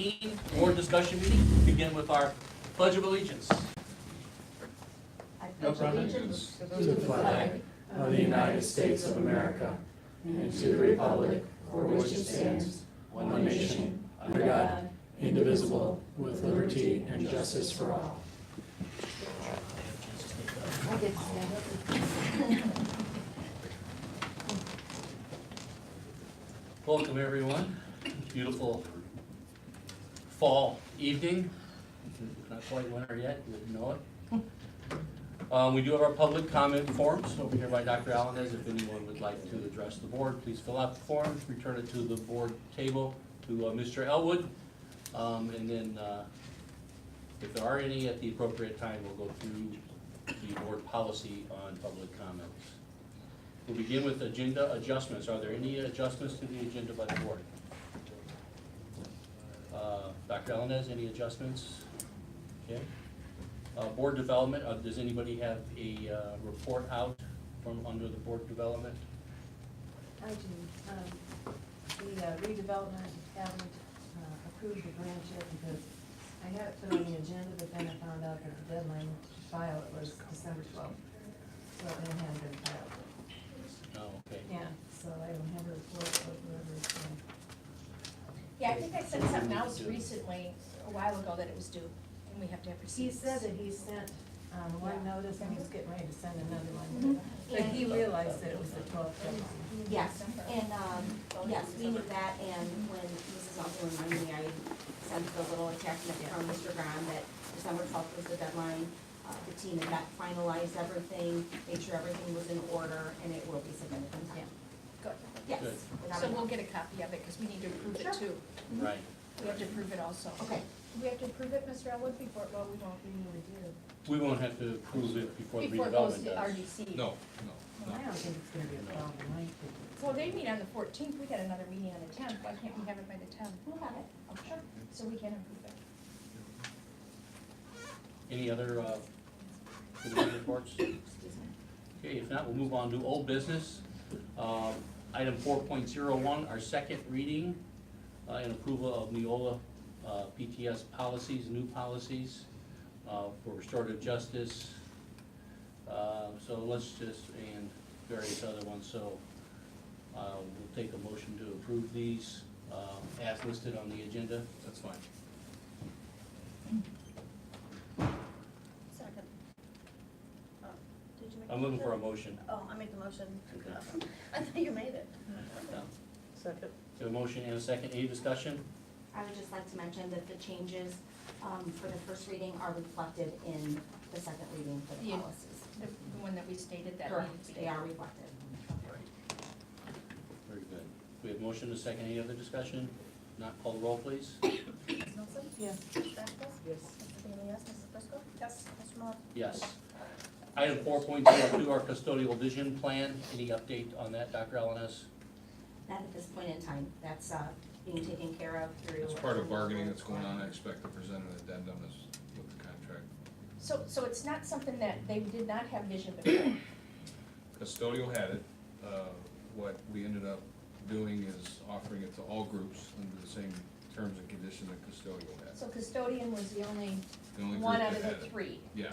2018 board discussion meeting. Begin with our Pledge of Allegiance. I No pledge problem. allegiance To the flag of the United States of America and to the republic for which it stands, one nation, under God, indivisible, with liberty and justice for all. I get to stand up. Welcome, everyone. Beautiful fall evening. Not quite winter yet, you wouldn't know it. We do have our public comment forms over here by Dr. Allenez. If anyone would like to address the board, please fill out the forms, return it to the board table to Mr. Elwood. And then if there are any at the appropriate time, we'll go through the board policy on public comments. We'll begin with agenda adjustments. Are there any adjustments to the agenda by the board? Dr. Allenez, any adjustments? Okay. Board development, does anybody have a report out from under the board development? I do. The redevelopment haven't approved the grant yet because I had it put on the agenda, but then I found out that the deadline to file it was December 12th. So it hadn't been filed. Oh, okay. Yeah, so I don't have a report of whoever it's been. Yeah, I think I said something else recently, a while ago, that it was due, and we have to have He receipts. said that he sent one notice and he was getting ready to send another one. But he realized that it was the 12th deadline. Yes, and, yes, we knew that, and when Mrs. also reminded me, I sent the little attachment from Mr. Graham that December 12th was the deadline. The team had got finalized everything, made sure everything was in order, and it will be submitted in time. Good. Yes. Good. without So a we'll doubt. get a copy of it, because we need to approve it Sure. too. Right. We have to approve it also. Okay, Do we have to approve it, Mr. Elwood, before, well, we won't, we need to do. We won't have to approve it before the Before it goes redevelopment to does. RDC. No, I don't think it's gonna be a problem. I think it's- Well, they meet on the 14th, we got another meeting on the 10th, why can't we have it by the 10th? we'll have it. Oh, sure, so we can approve it. Any other committee reports? Excuse me. Okay, if not, we'll move on to old business. Item 4.01, our second reading and approval of Neola PTS policies, new policies for restorative justice. So let's just, and various other ones, so we'll take a motion to approve these as listed on the agenda. that's fine. Second. Did you make? I'm looking for a motion. Oh, I make the motion. I thought you made it. No. Second. So a motion and a second, any discussion? I would just like to mention that the changes for the first reading are reflected in the second reading for the Yeah. policies. The one that we stated that Correct, needed to be. they are reflected. Very good. We have motion and a second, any other discussion? Not, call the roll, please. Ms. Nelson? Yes. Ms. Vasquez? Yes. Mr. Bailey, yes. Mrs. Briscoe? Yes. Mr. Moore? Yes. Item 4.02, our custodial vision plan. Any update on that, Dr. Alanis? Not at this point in time, that's being taken care of through. It's part of bargaining that's going on, I expect to present an addendum as with the contract. So it's not something that they did not have vision before? Custodial had it, what we ended up doing is offering it to all groups under the same terms and conditions that custodial had. So custodian was the only The only group one out that of had the it. 3 Yeah,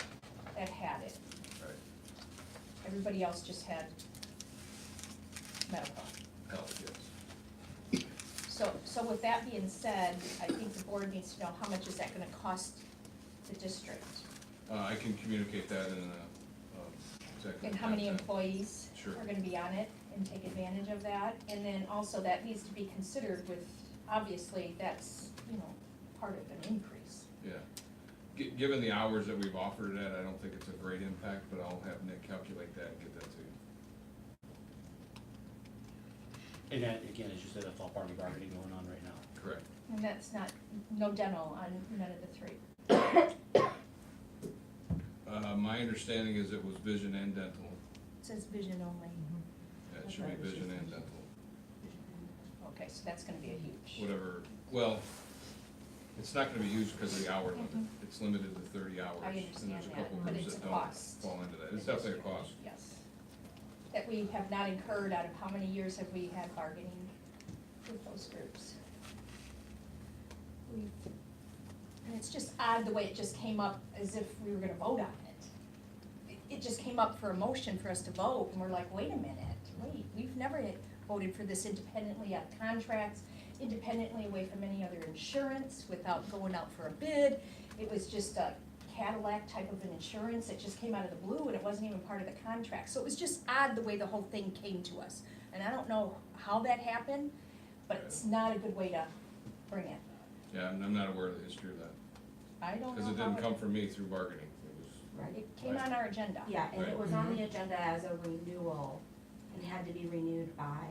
that had it. right, Everybody else just had medical. health, yes. So with that being said, I think the board needs to know how much is that gonna cost the district? I can communicate that in executive. And how many content. employees Sure. are gonna be on it and take advantage of that? And then also that needs to be considered with, obviously, that's, part of an increase. Yeah. Given the hours that we've offered it at, I don't think it's a great impact, but I'll have Nick calculate that and get that to you. And that, again, as you said, that's all part of bargaining going on right now. Correct. And that's not, no dental on none of the 3. My understanding is it was vision and dental. It says vision only. Yeah, it should be vision and dental, Okay, so that's gonna be a huge. whatever, well, it's not gonna be used because of the hour limit. It's limited to 30 hours. I And understand there's a that, couple but groups it's that a don't cost. fall into that. It's definitely a cost. Yes. That we have not incurred out of how many years have we had bargaining with those groups? we've, and it's just odd the way it just came up as if we were gonna vote on it. It just came up for a motion for us to vote, and we're like, wait a minute, we've never voted for this independently out of contracts, independently away from any other insurance, without going out for a bid. It was just a Cadillac type of an insurance, it just came out of the blue, and it wasn't even part of the contract. So it was just odd the way the whole thing came to us. And I don't know how that happened, but it's not a good way to bring it. Yeah, I'm not aware of the history of that, I don't know because it how didn't come from me through bargaining, it was. Right. It came on our agenda. Yeah, and it Right. was on the agenda as a renewal and had to be renewed by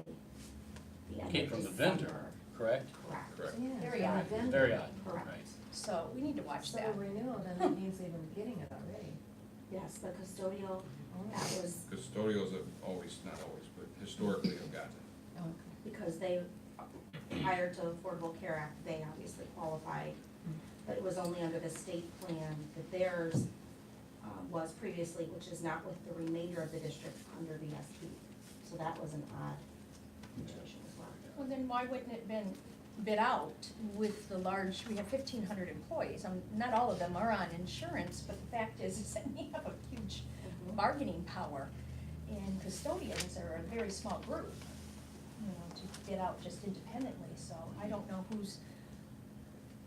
the end of Came from the vendor, December. correct? Correct. Correct. Yeah, Very so odd. the vendor- Very odd, Correct. right. So we need to watch So that. a renewal, then that means they've been getting it already. Yes, the custodial, Oh, that was Custodials have always, not always, but historically have gotten it. okay. because they, prior to Affordable Care Act, they obviously qualified. But it was only under the state plan that theirs was previously, which is not with the remainder of the district under VSP. So that was an odd situation as well. Well, then why wouldn't it been bid out with the large, we have 1,500 employees. Not all of them are on insurance, but the fact is that we have a huge bargaining power. And custodians are a very small group, you know, to bid out just independently. So I don't know who's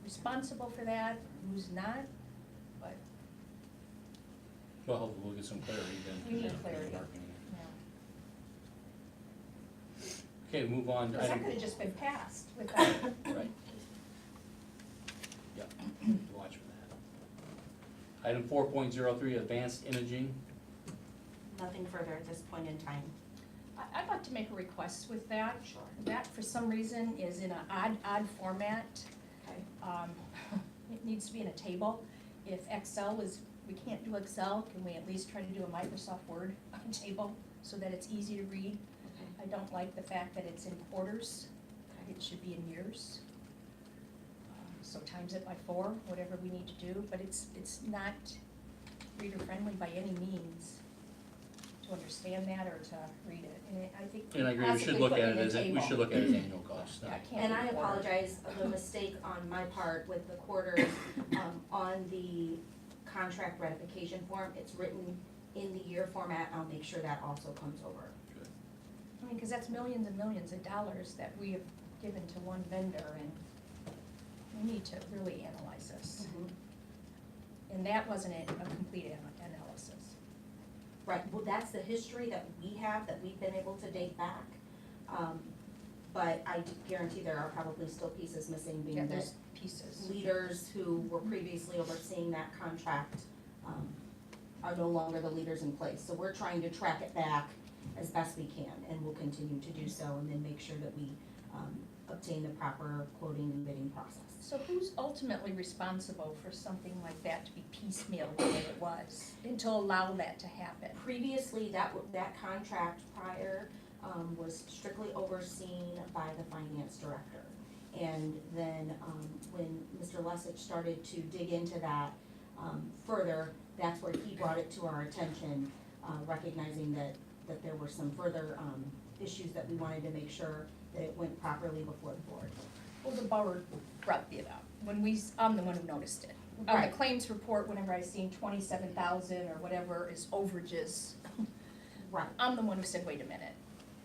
responsible for that, who's not, but, Well, we'll get some clarity then. We need Yeah, clarity. marketing. yeah. Okay, move on to Because that item, could have just been passed without, right. Yeah, watch for that. Item 4.03, advanced imaging. Nothing further at this point in time. I'd like to make a request with that. Sure. That, for some reason, is in an odd format. Okay. It needs to be in a table. If Excel is, we can't do Excel, can we at least try to do a Microsoft Word table so that it's easy to read? Okay. I don't like the fact that it's in quarters. It should be in years. So times it by 4, whatever we need to do, but it's not reader-friendly by any means to understand that or to read it. And I think And I agree, we should possibly look put at in it a as, we table. should look at it as annual cost. Yeah, I can't And I do quarter. apologize, the mistake on my part with the quarters, on the contract ratification form, it's written in the year format, I'll make sure that also comes over. I mean, because that's millions and millions of dollars that we have given to one vendor, and we need to really analyze this. And that wasn't a complete analysis. Right, well, that's the history that we have, that we've been able to date back. But I guarantee there are probably still pieces missing, Yeah, being that there's pieces. leaders who were previously overseeing that contract are no longer the leaders in place. So we're trying to track it back as best we can, and we'll continue to do so, and then make sure that we obtain the proper quoting and bidding process. So who's ultimately responsible for something like that to be piecemealed the way it was, and to allow that to happen? Previously, that contract prior was strictly overseen by the finance director. And then when Mr. Lessig started to dig into that further, that's where he brought it to our attention, recognizing that there were some further issues that we wanted to make sure that it went properly before the board. Well, the board brought it up, I'm the one who noticed it. On Right. the claims report, whenever I seen 27,000 or whatever is overages, Right, I'm the one who said, wait a minute,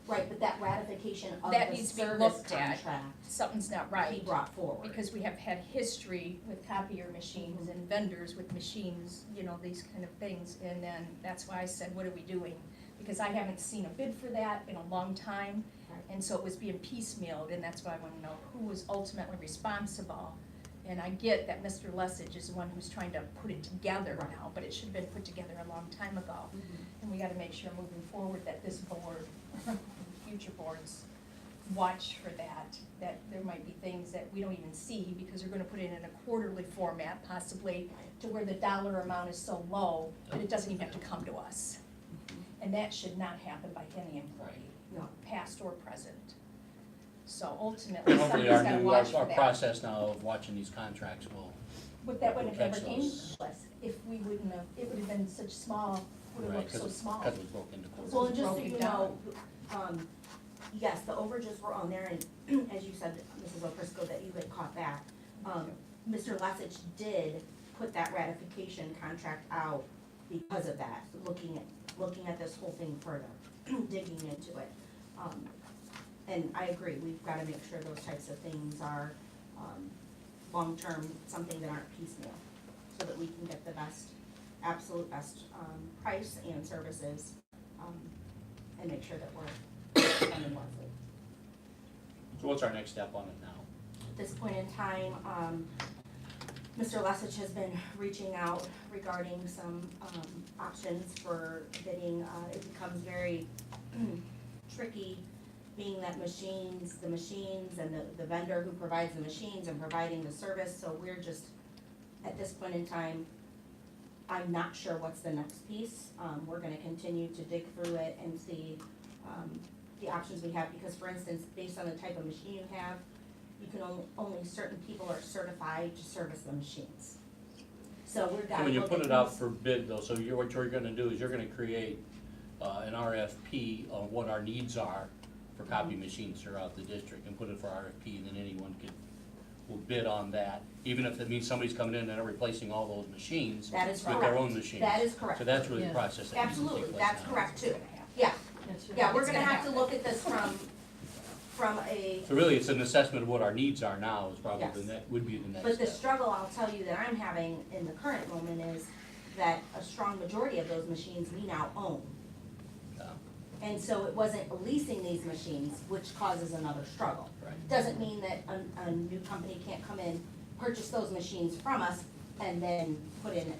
right, but that ratification of That the needs to be service looked at. contract, something's not he right. brought forward. Because we have had history with copier machines and vendors with machines, you know, these kind of things. And then that's why I said, what are we doing? Because I haven't seen a bid for that in a long time. Right. And so it was being piecemealed, and that's why I want to know who was ultimately responsible. And I get that Mr. Lessig is the one who's trying to put it together now, but it should have been put together a long time ago. And we gotta make sure moving forward that this board, future boards, watch for that there might be things that we don't even see, because they're gonna put it in a quarterly format, possibly, to where the dollar amount is so low that it doesn't even have to come to us. And that should not happen by any employee, No. past or present. So ultimately, And hopefully somebody's our gotta new, watch for our that. process now of watching these contracts will, But that would have never Catch came those. to us if we wouldn't have, it would have been such small, would have right, looked so small. because it was broken into quarters. Well, and just so broken you know, yes, the overages were on there, and as you said, Mrs. O'Frisco, that you had caught that. Mr. Lessig did put that ratification contract out because of that, looking at this whole thing further, digging into it. And I agree, we've gotta make sure those types of things are, long-term, something that aren't piecemeal, so that we can get the best, absolute best, price and services, and make sure that we're spending wisely. So what's our next step on it now? At this point in time, Mr. Lessig has been reaching out regarding some, options for bidding. It becomes very tricky, being that the machines and the vendor who provides the machines and providing the service, so we're just, at this point in time, I'm not sure what's the next piece. We're gonna continue to dig through it and see, the options we have, because for instance, based on the type of machine you have, you can only certain people are certified to service the machines. So we're So gotta when you look put at it out those. for bid though, so what you're gonna do is you're gonna create an RFP on what our needs are for copy machines throughout the district and put it for RFP, and then anyone will bid on that, even if it means somebody's coming in and they're replacing all those machines That is with their correct. own machines. That is correct. So that's really the Yeah. process that needs to take Absolutely, place that's now. correct too. Yeah, That's right. yeah, we're It's gonna gonna have to look at this from a, So really, it's an assessment of what our needs are now is probably Yes. would be the next but the step. struggle I'll tell you that I'm having in the current moment is that a strong majority of those machines we now own. Yeah, And so it wasn't leasing these machines, which causes another struggle. Right. Doesn't mean that a new company can't come in, purchase those machines from us, and then put in,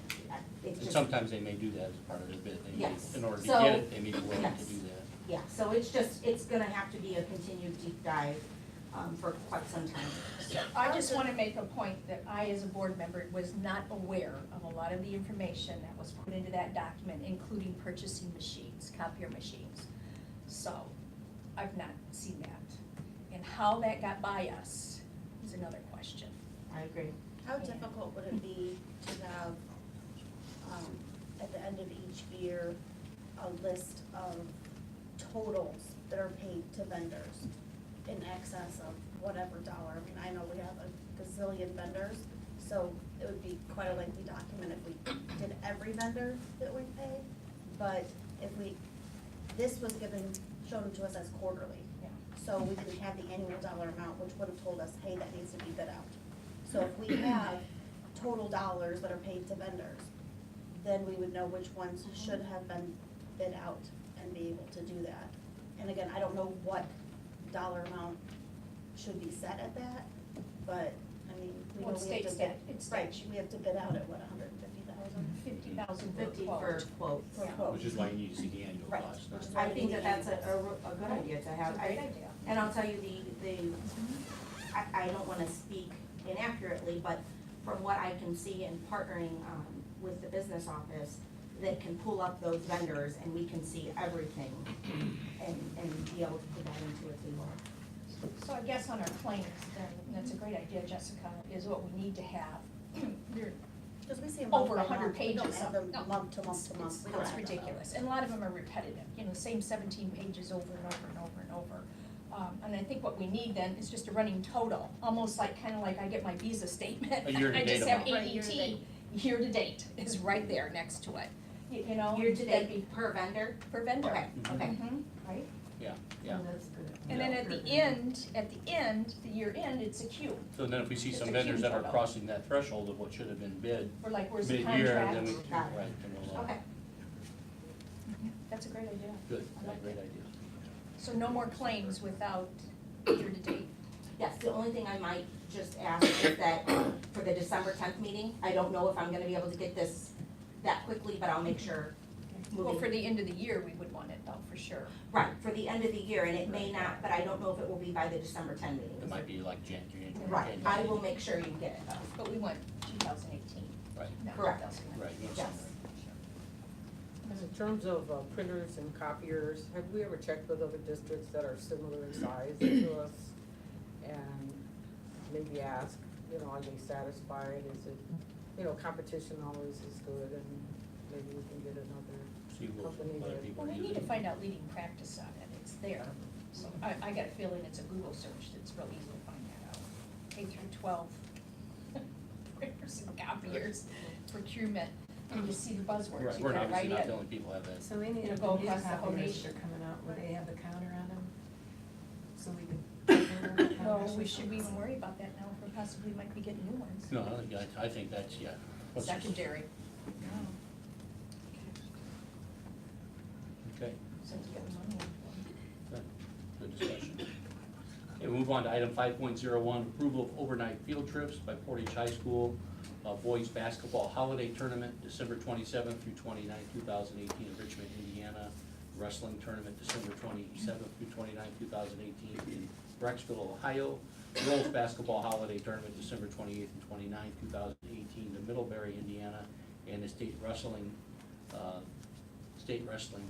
it's And just, sometimes they may do that as part of their bid. They may- Yes. In order to So- get it, they may be willing to yes. do that. yeah, so it's gonna have to be a continued deep dive, for quite some time. I just wanna make a point that I, as a board member, was not aware of a lot of the information that was put into that document, including purchasing machines, copier machines. So, I've not seen that. And how that got by us is another question. I agree. How difficult would it be to have, at the end of each year, a list of totals that are paid to vendors in excess of whatever dollar? I mean, I know we have a gazillion vendors, so it would be quite a lengthy document if we did every vendor that we pay. But if this was shown to us as quarterly. Yeah. So we didn't have the annual dollar amount, which would have told us, hey, that needs to be bid out. So if we have total dollars that are paid to vendors, then we would know which ones should have been bid out and be able to do that. And again, I don't know what dollar amount should be set at that, but, I mean, we know Well, we have to bid. it's Right, statute. we have to bid out at what, 150,000? 50,000 50 for quote. quotes. For Yeah. quote. Which is why you need to see the annual Right. cost. Which is I think that that's a good idea to have. It's a great idea. And I'll tell you, I don't wanna speak inaccurately, but from what I can see in partnering, with the business office, that can pull up those vendors and we can see everything and be able to put that into a table. So I guess on our claims, then, and that's a great idea, Jessica, is what we need to have. There- Because we see them Over month by 100 month. We don't pages have of- them no. month to month to month. We don't It's have that. ridiculous, and a lot of them are repetitive, you know, same 17 pages over and over and over and over. And I think what we need then is just a running total, almost like, kinda like I get my Visa statement. A year-to-date I just have amount. Right, ADT, year-to-date is right there next to it, you know? Year to that'd date per vendor? be Per vendor. Okay, okay. Mhm, right? Yeah, Oh, yeah. that's good. And then at the end, the year end, it's a queue, So then if we see Just some a vendors that are total. crossing that threshold of what should have been bid we're like, where's the mid-year, contract? then we, Got it. right, then we'll, Okay, That's a great idea. good, I like great it. idea. So no more claims without year-to-date. yes, the only thing I might just ask is that for the December 10th meeting, I don't know if I'm gonna be able to get this that quickly, but I'll make sure Well, moving. for the end of the year, we would want it though, for sure. Right, for the end of the year, and it may not, but I don't know if it will be by the December 10 meeting. It might be like January. Right, I will make sure you get it though. But we want 2018, Right, not Correct. 2019. right, you know, Yes. somewhere. In terms of printers and copiers, have we ever checked with other districts that are similar in size to us? And maybe ask, are they satisfied? Is it, competition always is good, and maybe we can get another. See what Company other that- people Well, are we need to using. find out leading practice on it, it's there. So I got a feeling it's a Google search that's real easy to find that out. K through 12. years, procurement, and you see the buzzwords, Right, you we're get it right obviously not in. the only people have that. So any It'll of go the new across the whole copiers nation. are coming out, will they have the counter on them? So we can. No, we should even worry about that now, if we possibly might be getting new ones. No, I think that's, yeah. What's your- Secondary. Okay, So to get money. good discussion. Okay, we move on to item 5.01, approval of overnight field trips by Portage High School, boys basketball holiday tournament, December 27th through 29th, 2018 in Richmond, Indiana. Wrestling tournament, December 27th through 29th, 2018 in Brecksville, Ohio. Girls basketball holiday tournament, December 28th and 29th, 2018 in Middlebury, Indiana. And the state wrestling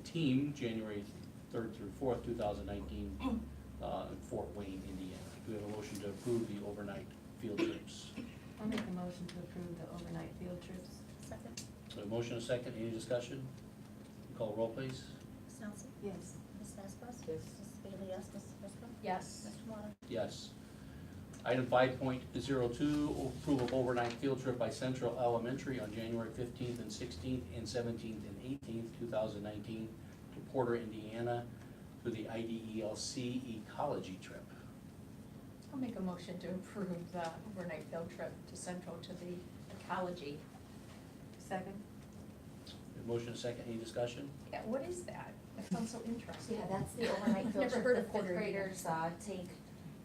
team, January 3rd through 4th, 2019, in Fort Wayne, Indiana. Do we have a motion to approve the overnight field trips? I'll make a motion to approve the overnight field trips. Second. So a motion, a second, any discussion? Call roll, please. Ms. Nelson? Yes. Ms. Vasquez? Yes. Mrs. Bailey, yes. Mrs. Prisco? Yes. Mr. Water? Yes. Item 5.02, approval of overnight field trip by Central Elementary on January 15th and 16th and 17th and 18th, 2019 to Porter, Indiana, to the IDELC ecology trip. I'll make a motion to approve the overnight field trip to Central to the ecology. Second? A motion, a second, any discussion? Yeah, what is that? That sounds so interesting. Yeah, that's the overnight field Never trip heard that of Porter fifth either. graders take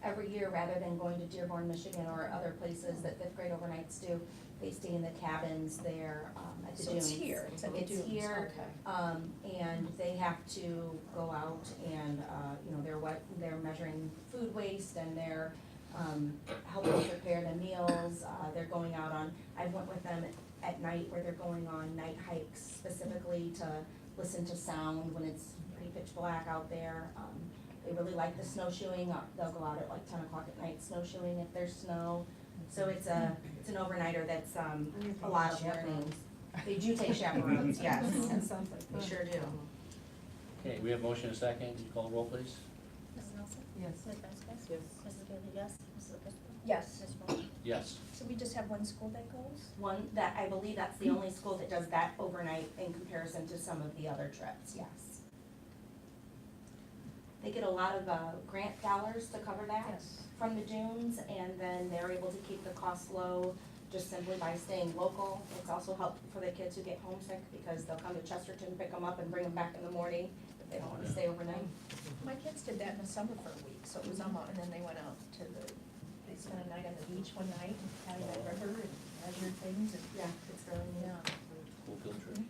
every year, rather than going to Dearborn, Michigan, or other places that fifth grade overnights do. They stay in the cabins there at the So dunes. it's here, it's at the It's dunes, here, okay. and they have to go out and, you know, they're measuring food waste, and they're helping prepare the meals. They're going out on, I went with them at night where they're going on night hikes specifically to listen to sound when it's pretty pitch black out there. They really like the snowshoeing. They'll go out at like 10 o'clock at night snowshoeing if there's snow. So it's an overnighter that's a lot of learning. They do take chaperones, yes. That sounds like They fun. sure do. Okay, we have motion, a second, can you call the roll, please? Mrs. Nelson? Yes. Ms. Vasquez? Yes. Mrs. Bailey, yes. Mrs. Prisco? Yes. Mr. Water? Yes. So we just have one school that goes? One, that, I believe that's the only school that does that overnight in comparison to some of the other trips, yes. They get a lot of grant dollars to cover that Yes. from the dunes, and then they're able to keep the costs low just simply by staying local. It's also helpful for the kids who get homesick, because they'll come to Chesterton, pick them up, and bring them back in the morning if they don't want to stay overnight. My kids did that in the summer for a week, so it was and then they went out to they spent a night on the beach one night, and had that river and measured things and, Yeah, it's really neat. yeah. School field trip.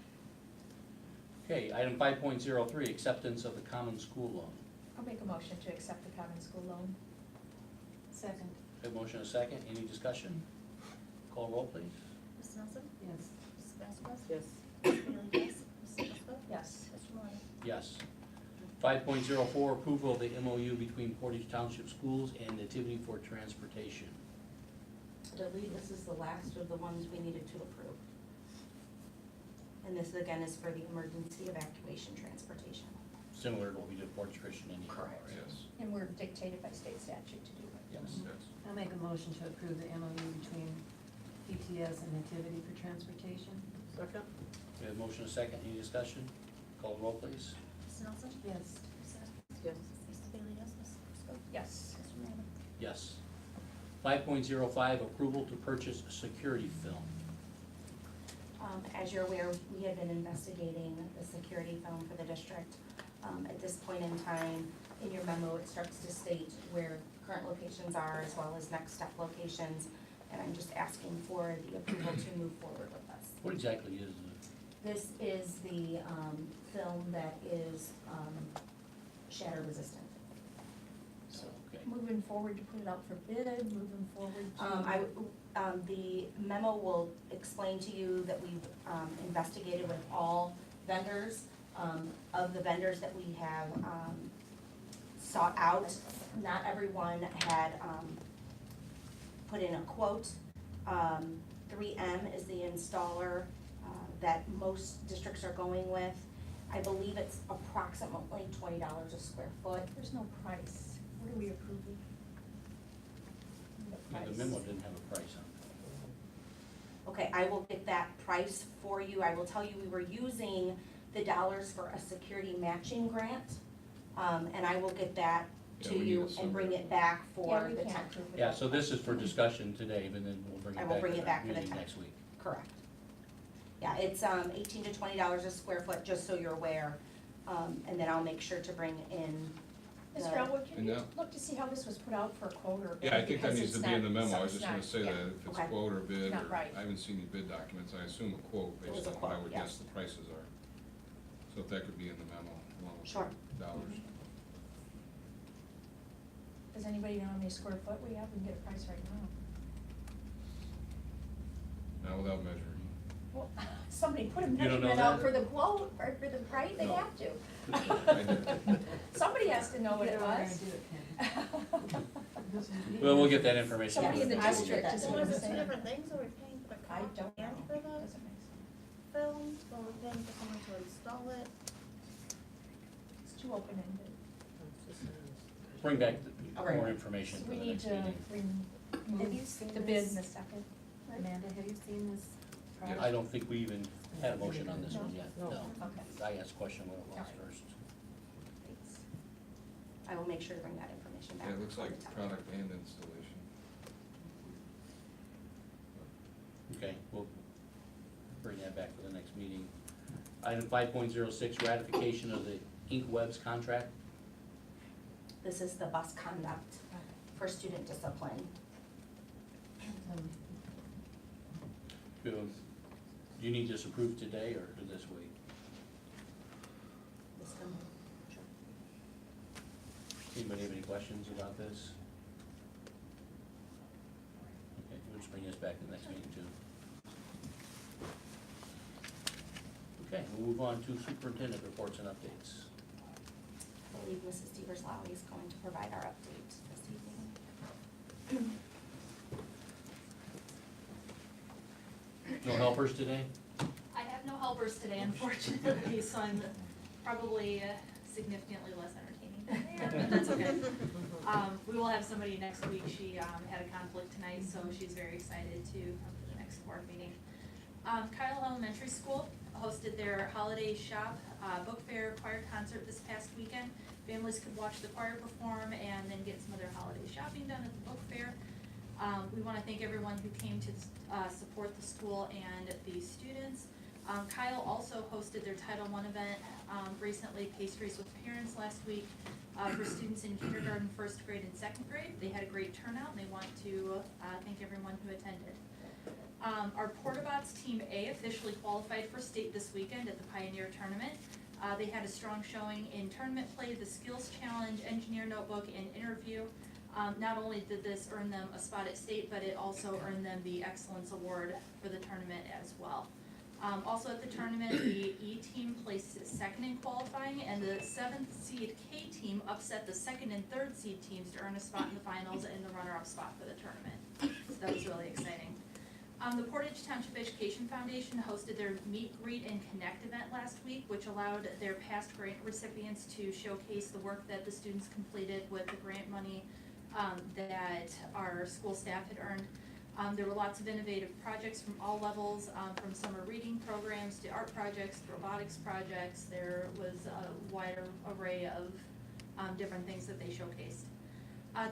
Okay, item 5.03, acceptance of the common school loan. I'll make a motion to accept the common school loan. Second? Have motion, a second, any discussion? Call roll, please. Mrs. Nelson? Yes. Mrs. Vasquez? Yes. Mrs. Bailey, yes. Mrs. Prisco? Yes. Mr. Water? Yes. 5.04, approval of the MOU between Portage Township Schools and Nativity for Transportation. I believe this is the last of the ones we needed to approve. And this again is for the emergency evacuation transportation. Similar to what we did for Portage Christian Indian. Correct. Yes, And we're dictated by state statute to do it. Yes. yes. I'll make a motion to approve the MOU between PTS and Nativity for Transportation. Second? We have motion, a second, any discussion? Call roll, please. Mrs. Nelson? Yes. Mrs. Vasquez? Yes. Mrs. Bailey, yes. Mrs. Prisco? Yes. Mr. Water? Yes. 5.05, approval to purchase security film. As you're aware, we have been investigating the security film for the district. At this point in time, in your memo, it starts to state where current locations are as well as next step locations. And I'm just asking for the approval to move forward with this. What exactly is it? This is the film that is shatter resistant. So, okay. Moving forward to put it out for bid, moving forward to. The memo will explain to you that we've investigated with all vendors. Of the vendors that we have sought out, not everyone had put in a quote. 3M is the installer that most districts are going with. I believe it's approximately $20 a square foot. There's no price. What are we approving? Yeah, the memo didn't have a price on Okay, Okay, I will get that price for you. I will tell you, we were using the dollars for a security matching grant. And I will get that Yeah, to we need you a and summary. bring it back Yeah, for we the can't 10th. approve it. Yeah, so this is for discussion today, but then we'll bring I it will back bring to it back the for the meeting 10th. next week. Correct. Yeah, it's $18 to $20 a square foot, just so you're aware. And then I'll make sure to bring in Mr. Elwood, can And you now- look to see how this was put out for a quote or bid? Yeah, I think that Because needs to it's be in the not- memo, I was just gonna something's say not- that, if it's Okay. quote or bid, Not or, right. I haven't seen any bid documents, I assume a quote It was based a on what I quote, would yes. guess the prices are. So if that could be in the memo, along with Sure. the dollars. Mhm. Does anybody know how many square foot we have? We can get a price right now. Now, without measuring. Well, somebody put a You don't know measurement out that? for the quote, or for the price, they No. have to. I did. Somebody has to know what Get it over there was. and do it, Ken. Well, we'll get that information. Somebody in the I will get district that. is So what I'm is it two saying. different things, are we paying for the I cost don't know. and for the Doesn't make sense. film, or we're paying for someone to install it? It's too open-ended. Bring back Okay. more information So for we the need next to meeting. Have you remove seen the bid this? in a second. Amanda, have you seen this project? I don't think we even had a motion on this one yet, No. no. Okay. I asked a question what it was Alright. first. Thanks. I will make sure to bring that information back. Yeah, it looks before like the 10th. product and installation. Okay, we'll bring that back for the next meeting. Item 5.06, ratification of the InkWebs contract. This is the bus conduct for student discipline. Do you need this approved today or this week? This one. Sure. Anybody have any questions about this? Okay, we'll just bring this back to the next meeting too. Okay, we'll move on to superintendent reports and updates. I believe Mrs. Deverslawi is going to provide our update this evening. No helpers today? I have no helpers today, unfortunately, so I'm probably significantly less entertaining than I am, but that's okay. We will have somebody next week. She had a conflict tonight, so she's very excited to come to the next board meeting. Kyle Elementary School hosted their holiday shop, book fair, choir concert this past weekend. Families could watch the choir perform and then get some of their holiday shopping done at the book fair. We want to thank everyone who came to support the school and the students. Kyle also hosted their Title I event recently, Pastries with Parents, last week for students in kindergarten, first grade, and second grade. They had a great turnout, and they want to thank everyone who attended. Our Portabots Team A officially qualified for state this weekend at the Pioneer Tournament. They had a strong showing in tournament play, the skills challenge, engineer notebook, and interview. Not only did this earn them a spot at state, but it also earned them the Excellence Award for the tournament as well. Also at the tournament, the E team placed second in qualifying, and the 7th seed K team upset the 2nd and 3rd seed teams to earn a spot in the finals and the runner-up spot for the tournament. So that was really exciting. The Portage Township Education Foundation hosted their Meet, Greet, and Connect event last week, which allowed their past grant recipients to showcase the work that the students completed with the grant money that our school staff had earned. There were lots of innovative projects from all levels, from summer reading programs to art projects, to robotics projects. There was a wider array of different things that they showcased.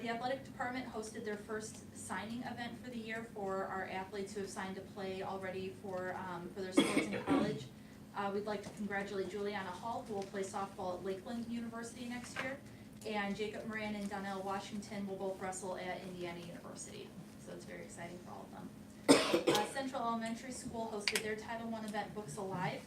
The athletic department hosted their first signing event for the year for our athletes who have signed to play already for their sports in college. We'd like to congratulate Juliana Hall, who will play softball at Lakeland University next year, and Jacob Moran and Donnell Washington will both wrestle at Indiana University. So it's very exciting for all of them. Central Elementary School hosted their Title I event, Books Alive.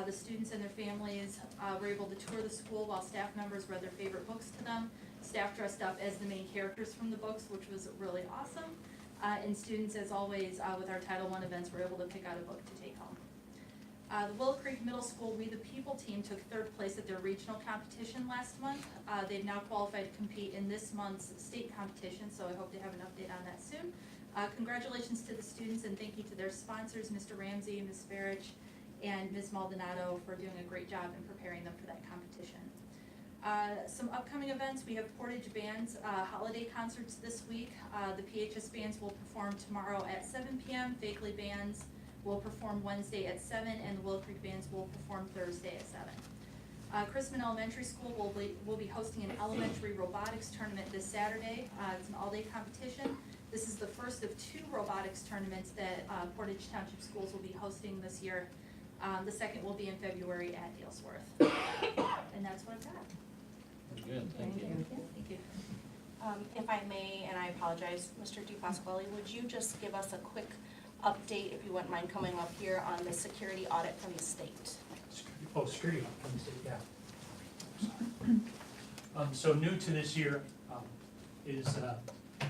The students and their families were able to tour the school while staff members read their favorite books to them. Staff dressed up as the main characters from the books, which was really awesome. And students, as always, with our Title I events, were able to pick out a book to take home. The Willow Creek Middle School We the People team took 3rd place at their regional competition last month. They've now qualified to compete in this month's state competition, so I hope to have an update on that soon. Congratulations to the students and thank you to their sponsors, Mr. Ramsey, Ms. Farich, and Ms. Maldonado for doing a great job in preparing them for that competition. Some upcoming events, we have Portage Band's holiday concerts this week. The PHS bands will perform tomorrow at 7 p.m. Fakeley Bands will perform Wednesday at 7, and the Willow Creek Bands will perform Thursday at 7. Chrisman Elementary School will be hosting an elementary robotics tournament this Saturday. It's an all-day competition. This is the first of 2 robotics tournaments that Portage Township Schools will be hosting this year. The second will be in February at Dalesworth. And that's what I've got. Very good, thank you. Thank you. If I may, and I apologize, Mr. DePasquale, would you just give us a quick update, if you wouldn't mind coming up here, on the security audit from the state? Oh, security from the state, yeah. So new to this year is the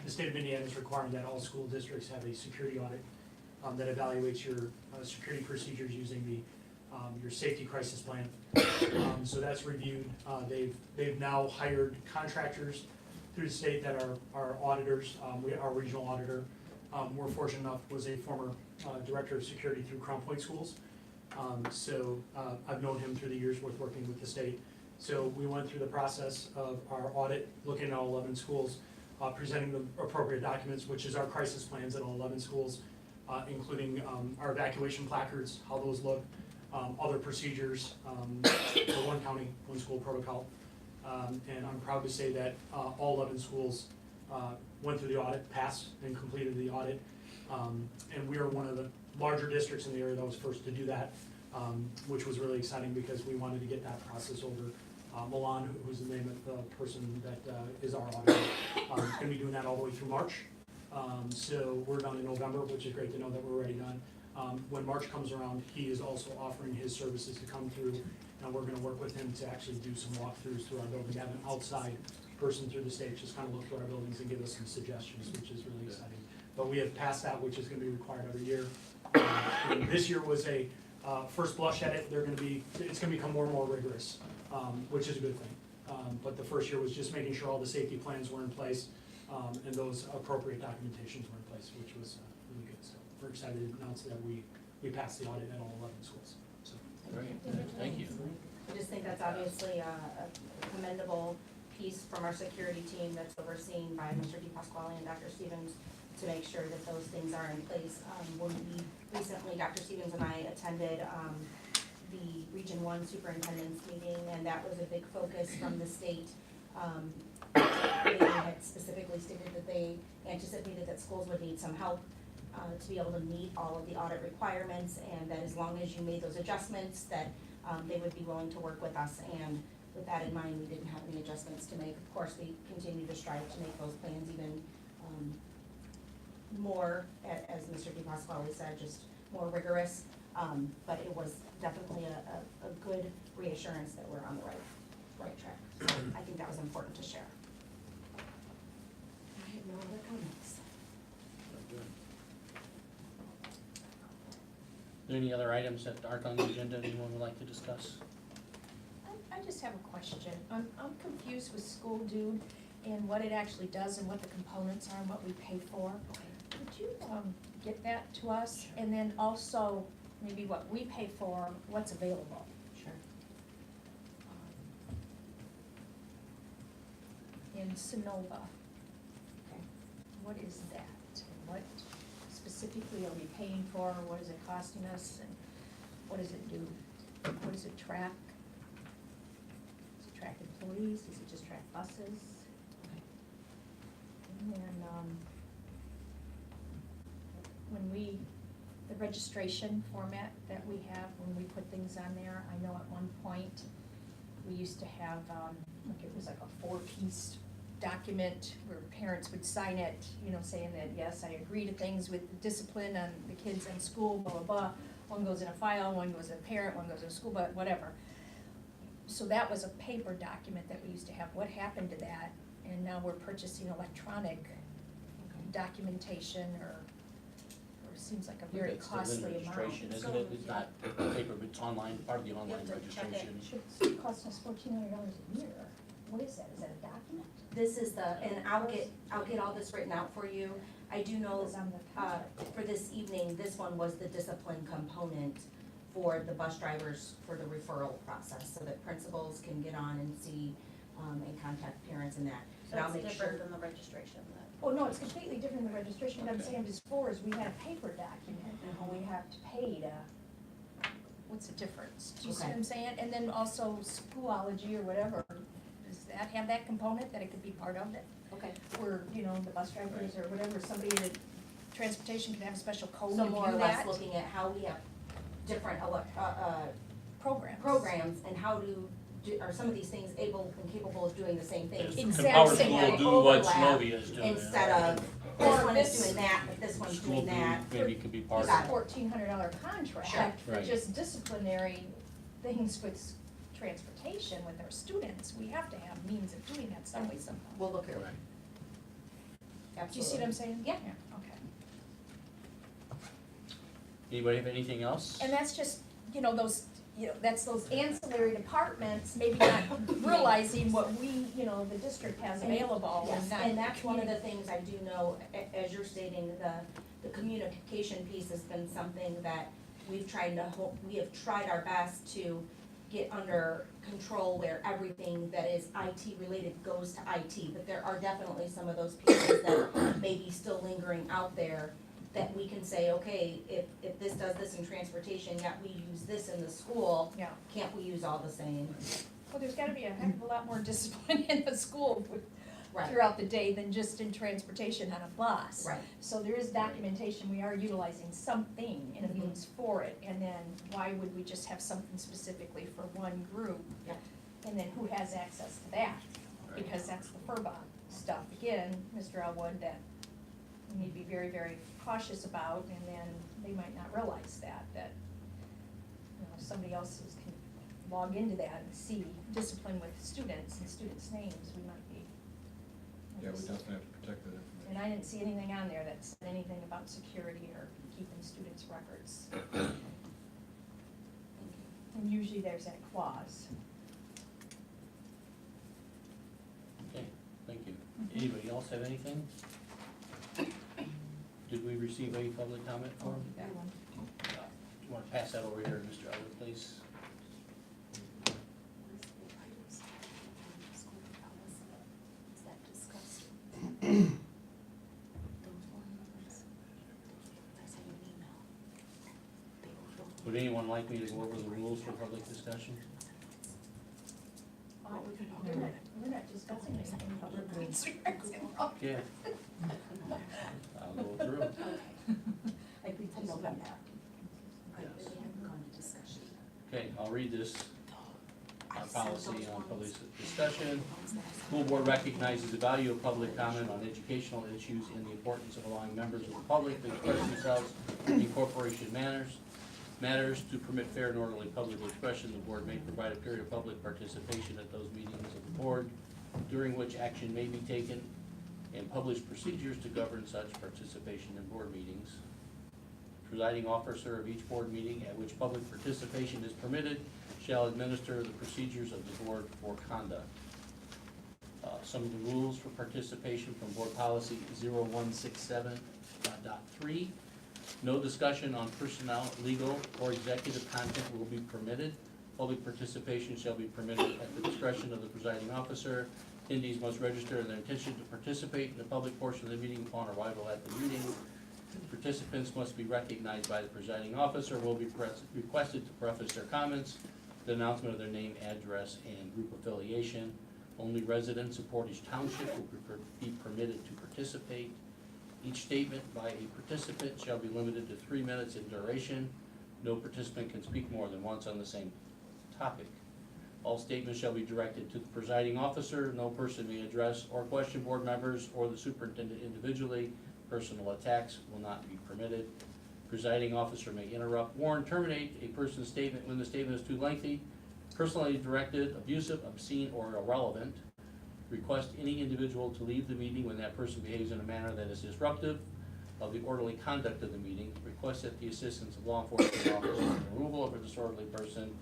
state of Indiana is requiring that all school districts have a security audit that evaluates your security procedures using your safety crisis plan. So that's reviewed. They've now hired contractors through the state that are auditors. Our regional auditor, we're fortunate enough, was a former director of security through Crown Point Schools. So I've known him through the years with working with the state. So we went through the process of our audit, looking at all 11 schools, presenting the appropriate documents, which is our crisis plans at all 11 schools, including our evacuation placards, how those look, other procedures for one county, one school protocol. And I'm proud to say that all 11 schools went through the audit, passed and completed the audit. And we are one of the larger districts in the area that was first to do that, which was really exciting because we wanted to get that process over. Milan, who's the name of the person that is our auditor, is going to be doing that all the way through March. So we're done in November, which is great to know that we're already done. When March comes around, he is also offering his services to come through, and we're gonna work with him to actually do some walkthroughs through our building, have an outside person through the state, just kind of look through our buildings and give us some suggestions, which is really exciting. But we have passed that, which is gonna be required every year. And this year was a first blush at it. It's gonna become more and more rigorous, which is a good thing. But the first year was just making sure all the safety plans were in place, and those appropriate documentations were in place, which was really good. So we're excited to announce that we passed the audit at all 11 schools. So. Great, thank you. I just think that's obviously a commendable piece from our security team that's overseen by Mr. DePasquale and Dr. Stevens to make sure that those things are in place. When we recently, Dr. Stevens and I attended the Region 1 Superintendent's meeting, and that was a big focus from the state. They had specifically stated that they anticipated that schools would need some help to be able to meet all of the audit requirements, and that as long as you made those adjustments, that they would be willing to work with us. And with that in mind, we didn't have any adjustments to make. Of course, we continue to strive to make those plans even more, as Mr. DePasquale said, just more rigorous. But it was definitely a good reassurance that we're on the right track. So I think that was important to share. I have no other comments. Are there any other items that aren't on the agenda anyone would like to discuss? I just have a question. I'm confused with School Dude and what it actually does and what the components are and what we pay for. Could you get that to us? And then also maybe what we pay for, what's available? Sure. In Sonova. Okay. What is that? What specifically are we paying for? What is it costing us? And what does it do? What does it track? Does it track employees? Does it just track buses? Okay. And then, the registration format that we have, when we put things on there, I know at one point, we used to have, like it was like a 4-piece document where parents would sign it, saying that, yes, I agree to things with the discipline on the kids in school, blah, blah, blah. One goes in a file, one goes in a parent, one goes in a school, but whatever. So that was a paper document that we used to have. What happened to that? And now we're purchasing electronic documentation, or it seems like a very costly amount. Registration, isn't it? It's not paper, but it's online, part of the online You have to check it. registration. Should cost us $1,400 a year. What is that? Is that a document? This is and I'll get all this written out for you. I do know, It's on the contract. for this evening, this one was the discipline component for the bus drivers for the referral process, so that principals can get on and see, and contact parents and that. But I'll That's make different sure. than the registration that Oh, no, it's completely different than registration, what I'm Okay. saying before is we had a paper document, and how we have to pay to, what's the difference? Do you see what I'm saying? And then also Schoology or whatever, does that have that component that it could be part of it? Okay. Or, you know, the bus drivers or whatever, somebody in transportation could have a special code to So do more or less that looking at how we have different programs. programs and how are some of these things able and capable of doing the same things? Can Exactly. Power Instead School of do what overlap, Slovia is doing? Instead of, Or this one is this- doing that, but this one's School doing that. maybe could be part It's of a it. $1,400 contract for Right. just disciplinary things with transportation with our students. We have to have means of doing that some way somehow. We'll look at it. Right. Do you see what I'm saying? Yeah. Okay. Anybody have anything else? And that's just, you know, that's those ancillary departments, maybe not realizing what we, you know, the district has available Yes, and not. and that's one of the things I do know, as you're stating, the communication piece has been something that we have tried our best to get under control where everything that is IT related goes to IT, but there are definitely some of those pieces that may be still lingering out there that we can say, okay, if this does this in transportation, yet we use this in the school, Yeah. can't we use all the same? Well, there's gotta be a heck of a lot more discipline in the school Right, throughout the day than just in transportation on a bus. right. So there is documentation, we are utilizing something and a means for it, and then why would we just have something specifically for one group? Yeah. And then who has access to that? Right. Because that's the FERBA stuff, again, Mr. Elwood, that we need to be very, very cautious about, and then they might not realize that, you know, somebody else can log into that and see discipline with students and students' names, we might be. Yeah, we definitely have to protect that information. And I didn't see anything on there that said anything about security or keeping students' records. And usually there's that clause. Okay, thank you. Anybody else have anything? Did we receive any public comment form? That one. You wanna pass that over here, Mr. Elwood, please? Would anyone like me to go over the rules for public discussion? We're not discussing anything in public rights. Yeah. I'll go through. I think I know that. Okay, I'll read this. Our policy on public discussion. School board recognizes the value of public comment on educational issues and the importance of allowing members of the public to express themselves in corporation matters to permit fair and orderly public expression. The board may provide a period of public participation at those meetings of the board during which action may be taken, and publish procedures to govern such participation in board meetings. Presiding officer of each board meeting at which public participation is permitted shall administer the procedures of the board for conduct. Some of the rules for participation from board policy 0167.3. No discussion on personnel, legal, or executive content will be permitted. Public participation shall be permitted at the discretion of the presiding officer. Attendees must register their intention to participate in the public portion of the meeting upon arrival at the meeting. Participants must be recognized by the presiding officer, will be requested to preface their comments, the announcement of their name, address, and group affiliation. Only residents of Portage Township will be permitted to participate. Each statement by a participant shall be limited to 3 minutes in duration. No participant can speak more than once on the same topic. All statements shall be directed to the presiding officer. No person may address or question board members or the superintendent individually. Personal attacks will not be permitted. Presiding officer may interrupt, warn, terminate a person's statement when the statement is too lengthy, personally directed, abusive, obscene, or irrelevant. Request any individual to leave the meeting when that person behaves in a manner that is disruptive of the orderly conduct of the meeting. Request that the assistance of law enforcement officers in the removal of a disorderly person,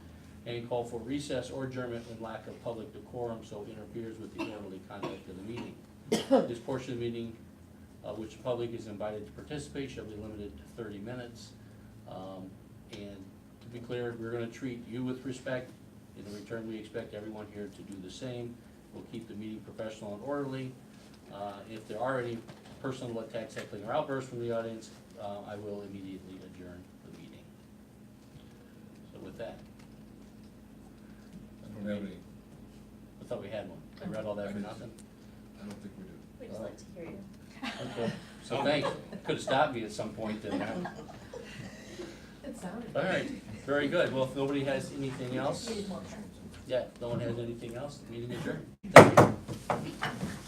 and call for recess or adjournment when lack of public decorum so interferes with the orderly conduct of the meeting. This portion of the meeting, which the public is invited to participate, shall be limited to 30 minutes. And to be clear, we're gonna treat you with respect. In return, we expect everyone here to do the same. We'll keep the meeting professional and orderly. If there are any personal attacks, heckling, or outbursts from the audience, I will immediately adjourn the meeting. So with that, I don't have any, I thought we had one. I read all that for nothing. I don't think we do. We'd just like to hear you. Okay, so thanks. Could've stopped me at some point then, huh? It sounded. All right, very good. Well, if nobody has anything else, Needed more time. yeah, no one has anything else, meeting adjourned. Thank you.